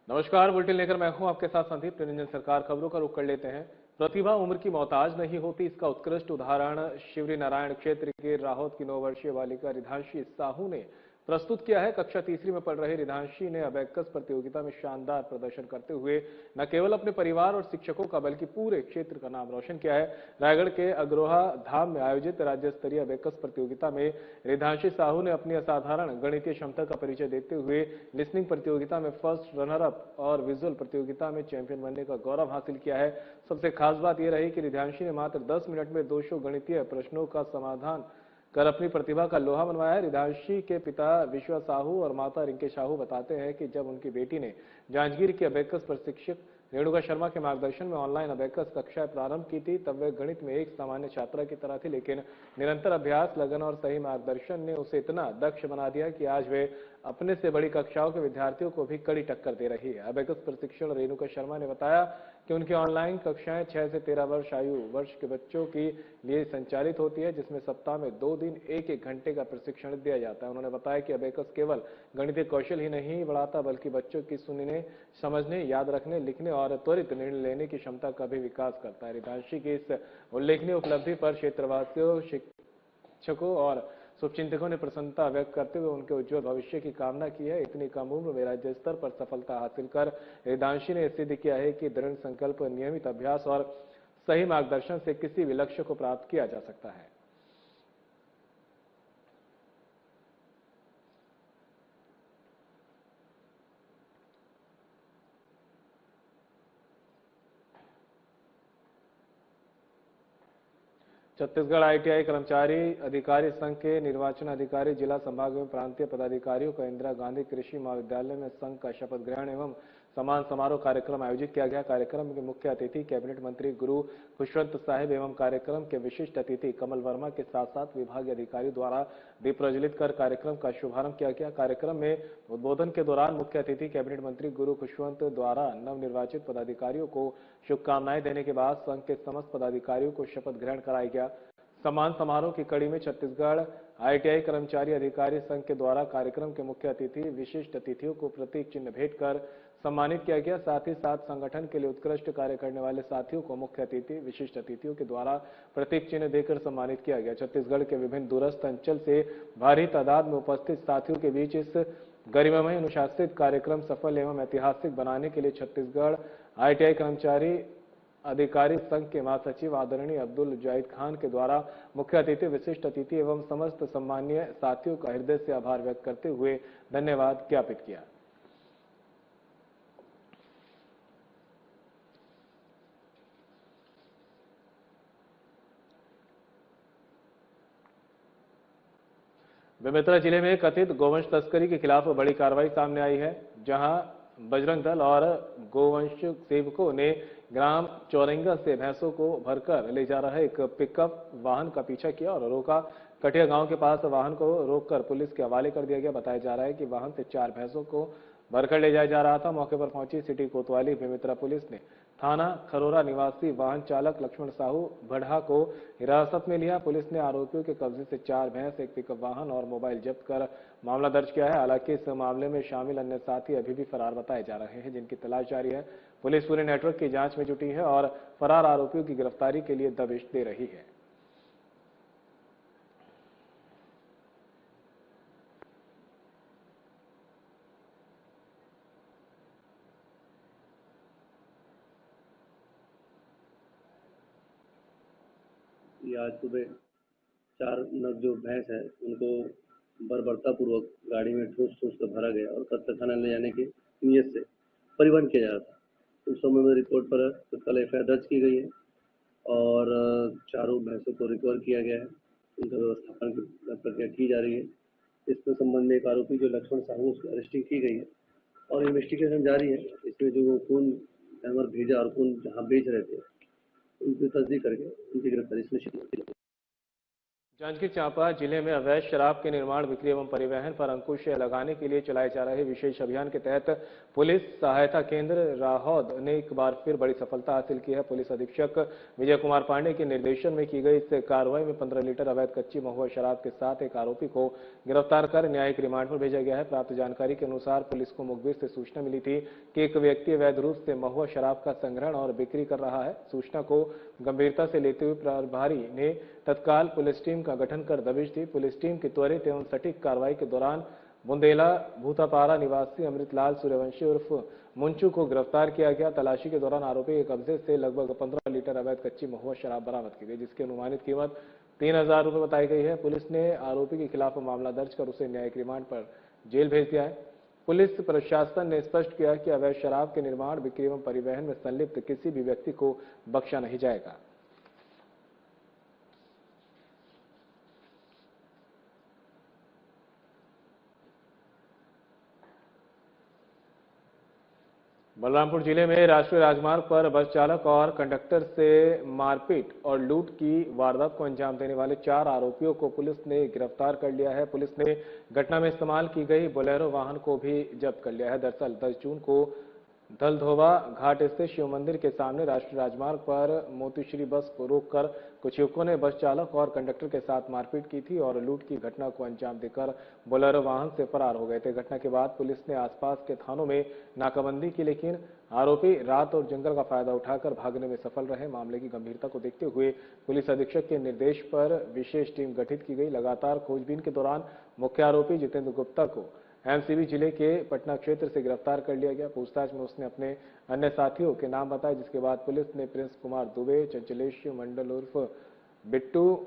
नमस्कार, बुलेटिन लेकर मैं हूं आपके साथ संदीप निरंजन। सरकार खबरों का रुख कर लेते हैं। प्रतिभा उम्र की मोहताज नहीं होती, इसका उत्कृष्ट उदाहरण शिवरी नारायण क्षेत्र के राहोत की 9 वर्षीय बालिका रिधांशी साहू ने प्रस्तुत किया है। कक्षा तीसरी में पढ़ रही रिधांशी ने अबेकस प्रतियोगिता में शानदार प्रदर्शन करते हुए न केवल अपने परिवार और शिक्षकों का बल्कि पूरे क्षेत्र का नाम रोशन किया है। रायगढ़ के अग्रोहा धाम में आयोजित राज्य स्तरीय अबेकस प्रतियोगिता में रिधांशी साहू ने अपनी असाधारण गणितीय क्षमता का परिचय देते हुए लिसनिंग प्रतियोगिता में फर्स्ट रनर अप और विजुअल प्रतियोगिता में चैंपियन बनने का गौरव हासिल किया है। सबसे खास बात यह रही कि रिधांशी ने मात्र 10 मिनट में 200 गणितीय प्रश्नों का समाधान कर अपनी प्रतिभा का लोहा मनवाया है। रिधांशी के पिता विश्वा साहू और माता रिंके साहू बताते हैं कि जब उनकी बेटी ने जांजगीर की अबेकस प्रशिक्षक रेणुका शर्मा के मार्गदर्शन में ऑनलाइन अबेकस कक्षाएं प्रारंभ की थी, तब वह गणित में एक सामान्य छात्रा की तरह थी, लेकिन निरंतर अभ्यास, लगन और सही मार्गदर्शन ने उसे इतना दक्ष बना दिया कि आज वे अपने से बड़ी कक्षाओं के विद्यार्थियों को भी कड़ी टक्कर दे रही है। अबेकस प्रशिक्षण रेणुका शर्मा ने बताया कि उनकी ऑनलाइन कक्षाएं 6 से 13 वर्ष आयु वर्ष के बच्चों के लिए संचालित होती है, जिसमें सप्ताह में 2 दिन 1-1 घंटे का प्रशिक्षण दिया जाता है। उन्होंने बताया कि अबेकस केवल गणितीय कौशल ही नहीं बढ़ाता, बल्कि बच्चों की सुनने, समझने, याद रखने, लिखने और त्वरित निर्णय लेने की क्षमता का भी विकास करता है। रिधांशी की इस उल्लेखनीय उपलब्धि पर क्षेत्रवासियों, शिक्षकों और शुभचिंतकों ने प्रसन्नता व्यक्त करते हुए उनके उज्जवल भविष्य की कामना की है। इतनी कम उम्र में राज्य स्तर पर सफलता हासिल कर रिधांशी ने सिद्ध किया है कि दृढ़ संकल्प, नियमित अभ्यास और सही मार्गदर्शन से किसी भी लक्ष्य को प्राप्त किया जा सकता है। छत्तीसगढ़ आईटीआई कर्मचारी अधिकारी संघ के निर्वाचन अधिकारी, जिला संभाग में प्रांतीय पदाधिकारियों का इंदिरा गांधी कृषि महाविद्यालय में संघ का शपथ ग्रहण एवं सम्मान समारोह कार्यक्रम आयोजित किया गया। कार्यक्रम के मुख्य अतिथि कैबिनेट मंत्री गुरु खुशवंत साहिब एवं कार्यक्रम के विशिष्ट अतिथि कमल वर्मा के साथ साथ विभागीय अधिकारियों द्वारा दीप प्रज्वलित कर कार्यक्रम का शुभारंभ किया गया। कार्यक्रम में उद्बोधन के दौरान मुख्य अतिथि कैबिनेट मंत्री गुरु खुशवंत द्वारा नवनिर्वाचित पदाधिकारियों को शुभकामनाएं देने के बाद संघ के समस्त पदाधिकारियों को शपथ ग्रहण कराया गया। सम्मान समारोह की कड़ी में छत्तीसगढ़ आईटीआई कर्मचारी अधिकारी संघ के द्वारा कार्यक्रम के मुख्य अतिथि, विशिष्ट अतिथियों को प्रतीक चिन्ह भेंट कर सम्मानित किया गया। साथ ही साथ संगठन के लिए उत्कृष्ट कार्य करने वाले साथियों को मुख्य अतिथि, विशिष्ट अतिथियों के द्वारा प्रतीक चिन्ह देकर सम्मानित किया गया। छत्तीसगढ़ के विभिन्न दूरस्थ अंचल से भारी तादाद में उपस्थित साथियों के बीच इस गरिमामय अनुशासित कार्यक्रम सफल एवं ऐतिहासिक बनाने के लिए छत्तीसगढ़ आईटीआई कर्मचारी अधिकारी संघ के महासचिव आदरणीय अब्दुल जाहिद खान के द्वारा मुख्य अतिथि, विशिष्ट अतिथि एवं समस्त सम्मानीय साथियों का हृदय से आभार व्यक्त करते हुए धन्यवाद ज्ञापित किया। बेमेतरा जिले में कथित गोवंश तस्करी के खिलाफ बड़ी कार्रवाई सामने आई है, जहां बजरंग दल और गोवंश सेवकों ने ग्राम चौरंगा से भैंसों को भरकर ले जा रहा एक पिकअप वाहन का पीछा किया और रोका। कटिया गांव के पास वाहन को रोककर पुलिस के हवाले कर दिया गया। बताया जा रहा है कि वाहन से 4 भैंसों को भरकर ले जाया जा रहा था। मौके पर पहुंची सिटी कोतवाली बेमेतरा पुलिस ने थाना खरोरा निवासी वाहन चालक लक्ष्मण साहू बढ़ा को हिरासत में लिया। पुलिस ने आरोपियों के कब्जे से 4 भैंस, एक पिकअप वाहन और मोबाइल जब्त कर मामला दर्ज किया है। हालांकि इस मामले में शामिल अन्य साथी अभी भी फरार बताए जा रहे हैं, जिनकी तलाश जारी है। पुलिस पूरे नेटवर्क की जांच में जुटी है और फरार आरोपियों की गिरफ्तारी के लिए दबिश दे रही है। आज सुबह 4 नग जो भैंस है उनको बर्बरतापूर्वक गाड़ी में ठूस कर भरा गया और कत्ल खाना ले जाने की नीयत से परिवहन किया जा रहा था। उस समय में रिपोर्ट पर तत्काल एफआईआर दर्ज की गई है और चारों भैंसों को रिकवर किया गया है। उनका व्यवस्थापन की प्रक्रिया की जा रही है। इसके संबंध में एक आरोपी जो लक्ष्मण साहू, उसकी अरेस्टिंग की गई है और इन्वेस्टिगेशन जारी है। इसमें जो कौन जानवर भेजा और कौन जहाँ बेच रहे थे उनकी तस्दीक करके उनकी गिरफ्तारी सुनिश्चित की। जांजगीर चांपा जिले में अवैध शराब के निर्माण, बिक्री एवं परिवहन पर अंकुश लगाने के लिए चलाए जा रहे विशेष अभियान के तहत पुलिस सहायता केंद्र राहौद ने एक बार फिर बड़ी सफलता हासिल की है। पुलिस अधीक्षक विजय कुमार पांडे के निर्देशन में की गई इस कार्रवाई में 15 लीटर अवैध कच्ची महुआ शराब के साथ एक आरोपी को गिरफ्तार कर न्यायिक रिमांड पर भेजा गया है। प्राप्त जानकारी के अनुसार पुलिस को मुखबिर से सूचना मिली थी कि एक व्यक्ति अवैध रूप से महुआ शराब का संग्रहण और बिक्री कर रहा है। सूचना को गंभीरता से लेते हुए प्रभारी ने तत्काल पुलिस टीम का गठन कर दबिश दी। पुलिस टीम की त्वरित एवं सटीक कार्रवाई के दौरान बुंदेला भूतापारा निवासी अमृतलाल सूर्यवंशी उर्फ मुंचू को गिरफ्तार किया गया। तलाशी के दौरान आरोपी के कब्जे से लगभग 15 लीटर अवैध कच्ची महुआ शराब बरामद की गई, जिसकी अनुमानित कीमत 3000 रुपये बताई गई है। पुलिस ने आरोपी के खिलाफ मामला दर्ज कर उसे न्यायिक रिमांड पर जेल भेज दिया है। पुलिस प्रशासन ने स्पष्ट किया कि अवैध शराब के निर्माण, बिक्री एवं परिवहन में संलिप्त किसी भी व्यक्ति को बख्शा नहीं जाएगा। बलरामपुर जिले में राष्ट्रीय राजमार्ग पर बस चालक और कंडक्टर से मारपीट और लूट की वारदात को अंजाम देने वाले 4 आरोपियों को पुलिस ने गिरफ्तार कर लिया है। पुलिस ने घटना में इस्तेमाल की गई बोलेरो वाहन को भी जब्त कर लिया है। दरअसल 10 जून को दलधोवा घाट स्थित शिव मंदिर के सामने राष्ट्रीय राजमार्ग पर मोतीश्री बस को रोककर कुछ युवकों ने बस चालक और कंडक्टर के साथ मारपीट की थी और लूट की घटना को अंजाम देकर बोलेरो वाहन से फरार हो गए थे। घटना के बाद पुलिस ने आसपास के थानों में नाकाबंदी की, लेकिन आरोपी रात और जंगल का फायदा उठाकर भागने में सफल रहे। मामले की गंभीरता को देखते हुए पुलिस अधीक्षक के निर्देश पर विशेष टीम गठित की गई। लगातार खोजबीन के दौरान मुख्य आरोपी जितेंद्र गुप्ता को एमसीबी जिले के पटना क्षेत्र से गिरफ्तार कर लिया गया। पूछताछ में उसने अपने अन्य साथियों के नाम बताए, जिसके बाद पुलिस ने प्रिंस कुमार दुबे, चंचलेश मंडल उर्फ बिट्टू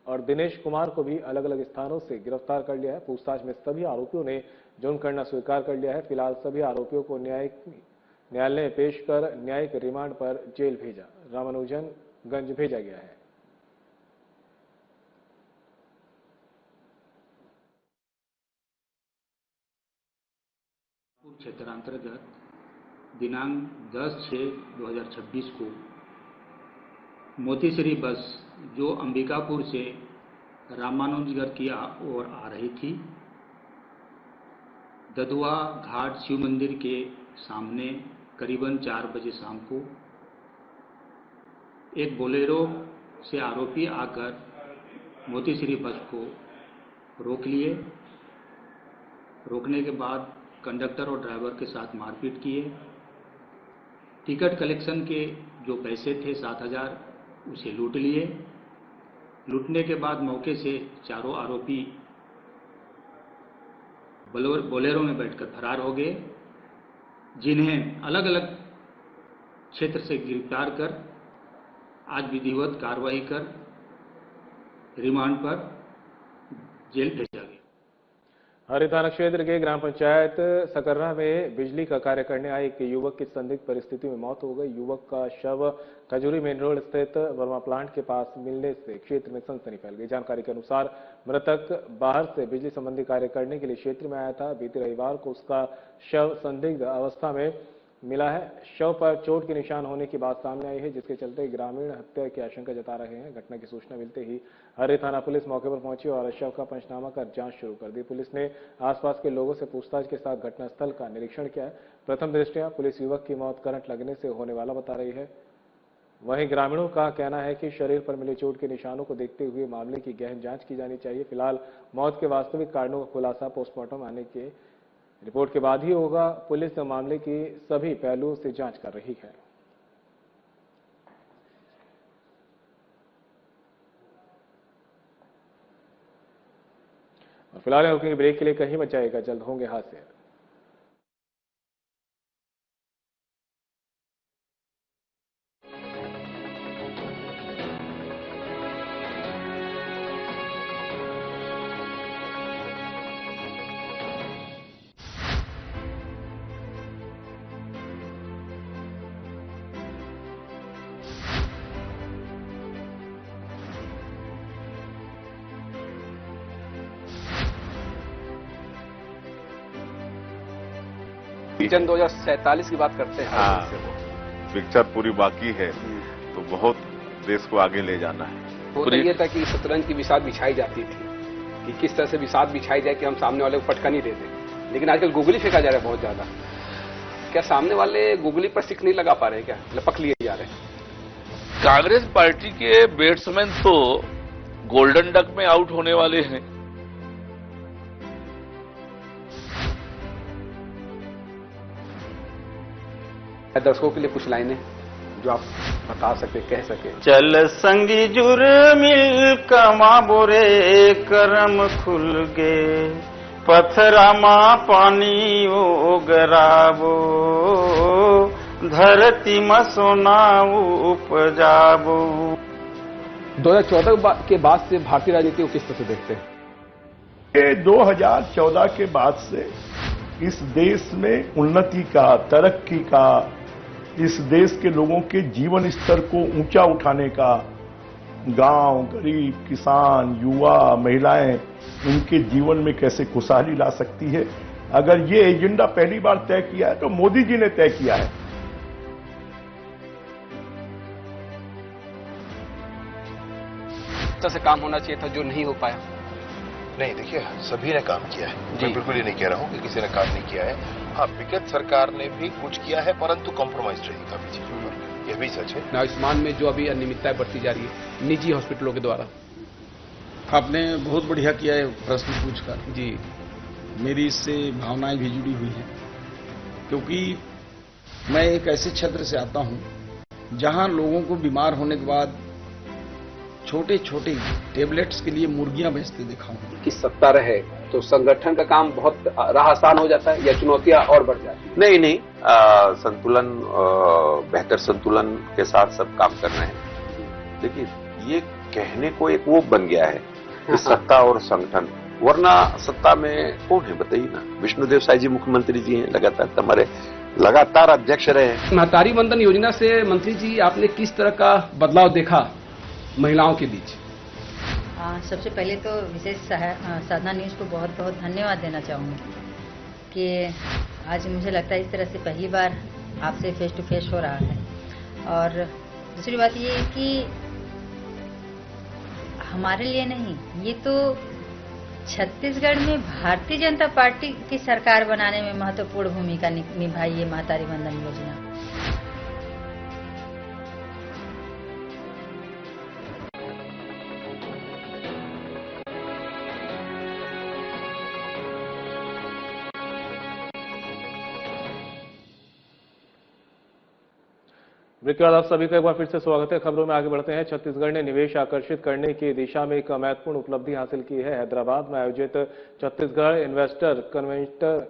और दिनेश कुमार को भी अलग अलग स्थानों से गिरफ्तार कर लिया है। पूछताछ में सभी आरोपियों ने जुर्म करना स्वीकार कर लिया है। फिलहाल सभी आरोपियों को न्यायालय में पेश कर न्यायिक रिमांड पर जेल भेजा रामानुजनगंज भेजा गया है। क्षेत्रांतर्गत दिनांक 10/6/2026 को मोतीश्री बस जो अंबिकापुर से रामानुजगढ़ की ओर आ रही थी, दधुआ घाट शिव मंदिर के सामने करीबन 4 बजे शाम को एक बोलेरो से आरोपी आकर मोतीश्री बस को रोक लिए। रोकने के बाद कंडक्टर और ड्राइवर के साथ मारपीट किए। टिकट कलेक्शन के जो पैसे थे 7000 उसे लूट लिए। लूटने के बाद मौके से चारों आरोपी बोलेरो में बैठकर फरार हो गए, जिन्हें अलग अलग क्षेत्र से गिरफ्तार कर आज विधिवत कार्रवाई कर रिमांड पर जेल भेजा गया। हरि थाना क्षेत्र के ग्राम पंचायत सकर्रा में बिजली का कार्य करने आए एक युवक की संदिग्ध परिस्थिति में मौत हो गई। युवक का शव खजूरी मेन रोड स्थित वर्मा प्लांट के पास मिलने से क्षेत्र में सनसनी फैल गई। जानकारी के अनुसार मृतक बाहर से बिजली संबंधी कार्य करने के लिए क्षेत्र में आया था। बीते रविवार को उसका शव संदिग्ध अवस्था में मिला है। शव पर चोट के निशान होने की बात सामने आई है, जिसके चलते ग्रामीण हत्या की आशंका जता रहे हैं। घटना की सूचना मिलते ही हरि थाना पुलिस मौके पर पहुंची और शव का पंचनामा कर जांच शुरू कर दी। पुलिस ने आसपास के लोगों से पूछताछ के साथ घटनास्थल का निरीक्षण किया है। प्रथम दृष्टया पुलिस युवक की मौत करंट लगने से होने वाला बता रही है। वहीं ग्रामीणों का कहना है कि शरीर पर मिले चोट के निशानों को देखते हुए मामले की गहन जांच की जानी चाहिए। फिलहाल मौत के वास्तविक कारणों का खुलासा पोस्टमार्टम आने के रिपोर्ट के बाद ही होगा। पुलिस मामले की सभी पहलुओं से जांच कर रही है। और फिलहाल रुकेंगे ब्रेक के लिए, कहीं मत जाएगा, जल्द होंगे हादसे। विजन 2047 की बात करते हैं। हाँ, पिक्चर पूरी बाकी है, तो बहुत देश को आगे ले जाना है। होता ये था कि शतरंज की बिसात बिछाई जाती थी कि किस तरह से बिसात बिछाई जाए कि हम सामने वाले को फटका नहीं दे दें, लेकिन आजकल गूगली फेंका जा रहा है बहुत ज्यादा। क्या सामने वाले गूगली पर सिक्स नहीं लगा पा रहे, क्या लपक लिए जा रहे हैं? कांग्रेस पार्टी के बैट्समैन तो गोल्डन डक में आउट होने वाले हैं। दर्शकों के लिए कुछ लाइनें जो आप बता सके, कह सके। चल संगी जुर मिल कमा बोरे करम खुल गे, पथरा मा पानी उगराबो, धरती में सोना उपजाबो। 2014 के बाद से भारतीय राजनीति को किस तरह से देखते हैं? 2014 के बाद से इस देश में उन्नति का, तरक्की का, इस देश के लोगों के जीवन स्तर को ऊंचा उठाने का, गांव, गरीब, किसान, युवा, महिलाएं, इनके जीवन में कैसे खुशहाली ला सकती है, अगर ये एजेंडा पहली बार तय किया है तो मोदी जी ने तय किया है। तरह से काम होना चाहिए था जो नहीं हो पाया। नहीं, देखिए सभी ने काम किया है, मैं बिल्कुल ही नहीं कह रहा हूं कि किसी ने काम नहीं किया है। हाँ, विगत सरकार ने भी कुछ किया है परंतु कॉम्प्रोमाइज रही काफी चीजों पर, यह भी सच है। आयुष्मान में जो अभी अनियमितताएं बढ़ती जा रही है निजी हॉस्पिटलों के द्वारा। आपने बहुत बढ़िया किया है प्रश्न पूछकर जी। मेरी इससे भावनाएं भी जुड़ी हुई हैं, क्योंकि मैं एक ऐसे क्षेत्र से आता हूं जहां लोगों को बीमार होने के बाद छोटे छोटे टेबलेट्स के लिए मुर्गियां बेचते देखा हूं। कि सत्ता रहे तो संगठन का काम बहुत राह आसान हो जाता है या चुनौतियां और बढ़ जाती है? नहीं, संतुलन, बेहतर संतुलन के साथ सब काम कर रहे हैं। देखिए, ये कहने को एक वो बन गया है कि सत्ता और संगठन, वरना सत्ता में कौन है बताइए ना। विष्णुदेव साई जी मुख्यमंत्री जी हैं, लगातार अध्यक्ष रहे हैं। महतारी वंदन योजना से मंत्री जी आपने किस तरह का बदलाव देखा महिलाओं के बीच? सबसे पहले तो विशेष साधना न्यूज को बहुत बहुत धन्यवाद देना चाहूँगी कि आज मुझे लगता है इस तरह से पहली बार आपसे फेस टू फेस हो रहा है। और दूसरी बात ये है कि हमारे लिए नहीं, ये तो छत्तीसगढ़ में भारतीय जनता पार्टी की सरकार बनाने में महत्वपूर्ण भूमिका निभाई है महतारी वंदन योजना। ब्रेक के बाद आप सभी का एक बार फिर से स्वागत है। खबरों में आगे बढ़ते हैं। छत्तीसगढ़ ने निवेश आकर्षित करने की दिशा में एक महत्वपूर्ण उपलब्धि हासिल की है। हैदराबाद में आयोजित छत्तीसगढ़ इन्वेस्टर कन्वेंशन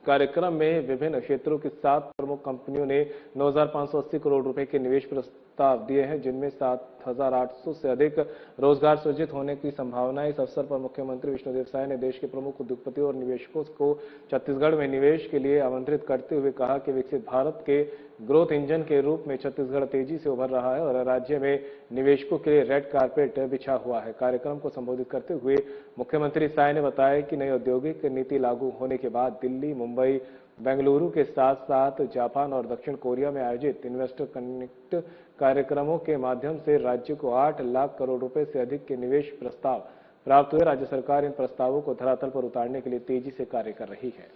कार्यक्रम में विभिन्न क्षेत्रों की 7 प्रमुख कंपनियों ने 9,580 करोड़ रुपए के निवेश प्रस्ताव दिए हैं, जिनमें 7,800 से अधिक रोजगार सृजित होने की संभावना है। इस अवसर पर मुख्यमंत्री विष्णुदेव साय ने देश के प्रमुख उद्योगपतियों और निवेशकों को छत्तीसगढ़ में निवेश के लिए आमंत्रित करते हुए कहा कि विकसित भारत के ग्रोथ इंजन के रूप में छत्तीसगढ़ तेजी से उभर रहा है और राज्य में निवेशकों के लिए रेड कारपेट बिछा हुआ है। कार्यक्रम को संबोधित करते हुए मुख्यमंत्री साय ने बताया कि नई औद्योगिक नीति लागू होने के बाद दिल्ली, मुंबई, बेंगलुरु के साथ साथ जापान और दक्षिण कोरिया में आयोजित इन्वेस्टर कनेक्ट कार्यक्रमों के माध्यम से राज्य को 8 लाख करोड़ रुपए से अधिक के निवेश प्रस्ताव प्राप्त हुए। राज्य सरकार इन प्रस्तावों को धरातल पर उतारने के लिए तेजी से कार्य कर रही है।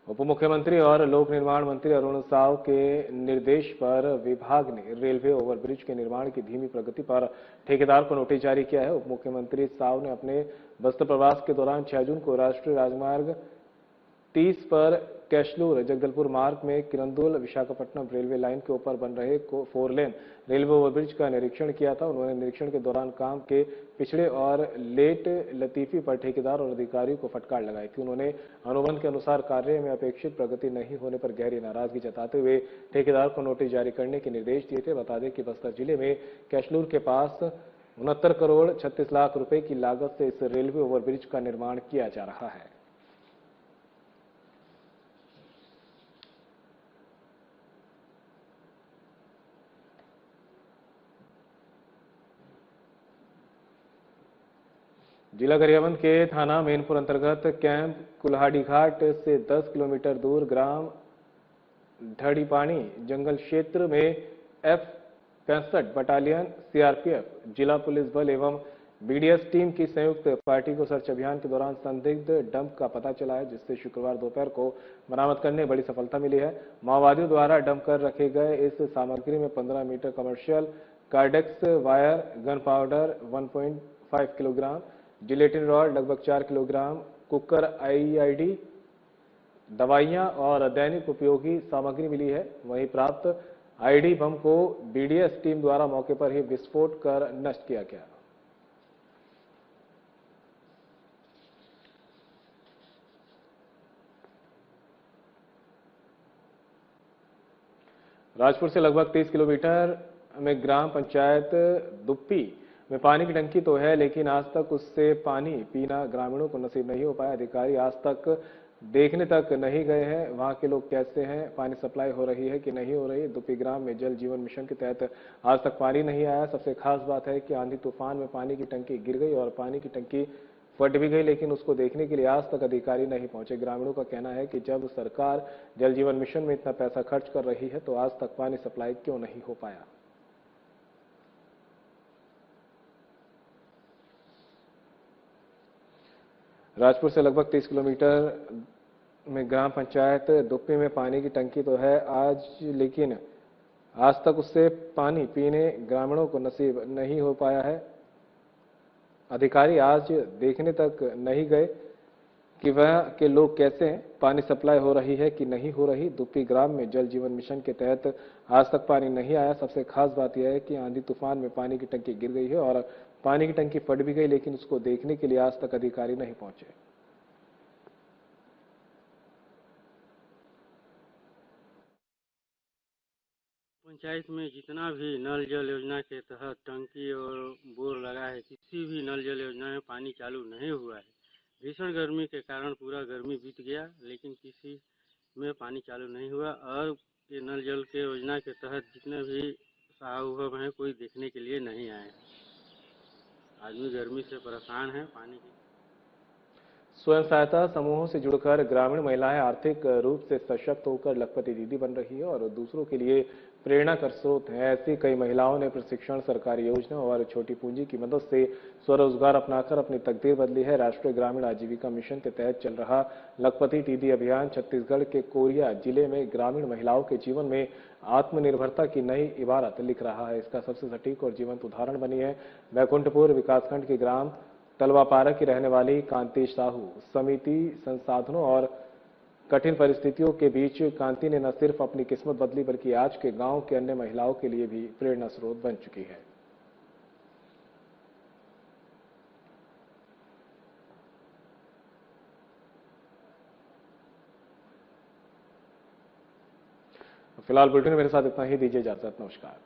उप मुख्यमंत्री और लोक निर्माण मंत्री अरुण साव के निर्देश पर विभाग ने रेलवे ओवरब्रिज के निर्माण की धीमी प्रगति पर ठेकेदार को नोटिस जारी किया है। उप मुख्यमंत्री साव ने अपने बस्तर प्रवास के दौरान 6 जून को राष्ट्रीय राजमार्ग 30 पर कैशलूर जगदलपुर मार्ग में किरंदुल विशाखापट्टनम रेलवे लाइन के ऊपर बन रहे 4 लेन रेलवे ओवरब्रिज का निरीक्षण किया था। उन्होंने निरीक्षण के दौरान काम के पिछड़े और लेट लतीफी पर ठेकेदार और अधिकारियों को फटकार लगाई थी। उन्होंने अनुबंध के अनुसार कार्य में अपेक्षित प्रगति नहीं होने पर गहरी नाराजगी जताते हुए ठेकेदार को नोटिस जारी करने के निर्देश दिए थे। बता दें कि बस्तर जिले में कैशलूर के पास 69 करोड़ 36 लाख रुपए की लागत से इस रेलवे ओवरब्रिज का निर्माण किया जा रहा है। जिला गरियाबंद के थाना मैनपुर अंतर्गत कैंप कुल्हाड़ी घाट से 10 किलोमीटर दूर ग्राम ढड़ीपानी जंगल क्षेत्र में F-65 बटालियन सीआरपीएफ, जिला पुलिस बल एवं बीडीएस टीम की संयुक्त पार्टी को सर्च अभियान के दौरान संदिग्ध डंप का पता चला है, जिससे शुक्रवार दोपहर को बरामद करने बड़ी सफलता मिली है। माओवादियों द्वारा डंप कर रखे गए इस सामग्री में 15 metre commercial Cordex wire, gunpowder 1.5 kilogram, gelatin rod लगभग 4 किलोग्राम, कुकर आईईडी, दवाइयां और दैनिक उपयोगी सामग्री मिली है। वहीं प्राप्त आईडी बम को बीडीएस टीम द्वारा मौके पर ही विस्फोट कर नष्ट किया गया। राजपुर से लगभग 30 किलोमीटर में ग्राम पंचायत दुप्पी में पानी की टंकी तो है, लेकिन आज तक उससे पानी पीना ग्रामीणों को नसीब नहीं हो पाया। अधिकारी आज तक देखने तक नहीं गए हैं। वहां के लोग कैसे हैं, पानी सप्लाई हो रही है कि नहीं हो रही। दुप्पी ग्राम में जल जीवन मिशन के तहत आज तक पानी नहीं आया। सबसे खास बात है कि आंधी तूफान में पानी की टंकी गिर गई और पानी की टंकी फट भी गई, लेकिन उसको देखने के लिए आज तक अधिकारी नहीं पहुंचे। ग्रामीणों का कहना है कि जब सरकार जल जीवन मिशन में इतना पैसा खर्च कर रही है तो आज तक पानी सप्लाई क्यों नहीं हो पाया। राजपुर से लगभग 30 किलोमीटर में ग्राम पंचायत दुप्पी में पानी की टंकी तो है आज, लेकिन आज तक उससे पानी पीने ग्रामीणों को नसीब नहीं हो पाया है। अधिकारी आज देखने तक नहीं गए कि वह के लोग कैसे हैं, पानी सप्लाई हो रही है कि नहीं हो रही। दुप्पी ग्राम में जल जीवन मिशन के तहत आज तक पानी नहीं आया। सबसे खास बात यह है कि आंधी तूफान में पानी की टंकी गिर गई है और पानी की टंकी फट भी गई, लेकिन उसको देखने के लिए आज तक अधिकारी नहीं पहुंचे। पंचायत में जितना भी नल जल योजना के तहत टंकी और बोर लगा है, किसी भी नल जल योजना में पानी चालू नहीं हुआ है। भीषण गर्मी के कारण पूरा गर्मी बीत गया, लेकिन किसी में पानी चालू नहीं हुआ। और ये नल जल के योजना के तहत जितने भी साहब हैं कोई देखने के लिए नहीं आए। आदमी गर्मी से परेशान है। पानी की स्वयं सहायता समूहों से जुड़कर ग्रामीण महिलाएं आर्थिक रूप से सशक्त होकर लखपति दीदी बन रही है और दूसरों के लिए प्रेरणा का स्रोत है। ऐसी कई महिलाओं ने प्रशिक्षण, सरकारी योजना और छोटी पूंजी की मदद से स्वरोजगार अपनाकर अपनी तकदीर बदली है। राष्ट्रीय ग्रामीण आजीविका मिशन के तहत चल रहा लखपति दीदी अभियान छत्तीसगढ़ के कोरिया जिले में ग्रामीण महिलाओं के जीवन में आत्मनिर्भरता की नई इबारत लिख रहा है। इसका सबसे सटीक और जीवंत उदाहरण बनी है बैकुंठपुर विकासखंड के ग्राम तलवापारा की रहने वाली कांति साहू। समिति संसाधनों और कठिन परिस्थितियों के बीच कांति ने न सिर्फ अपनी किस्मत बदली, बल्कि आज के गांव के अन्य महिलाओं के लिए भी प्रेरणा स्रोत बन चुकी है। फिलहाल बुलेटिन में मेरे साथ इतना ही। दीजिए इजाजत। नमस्कार।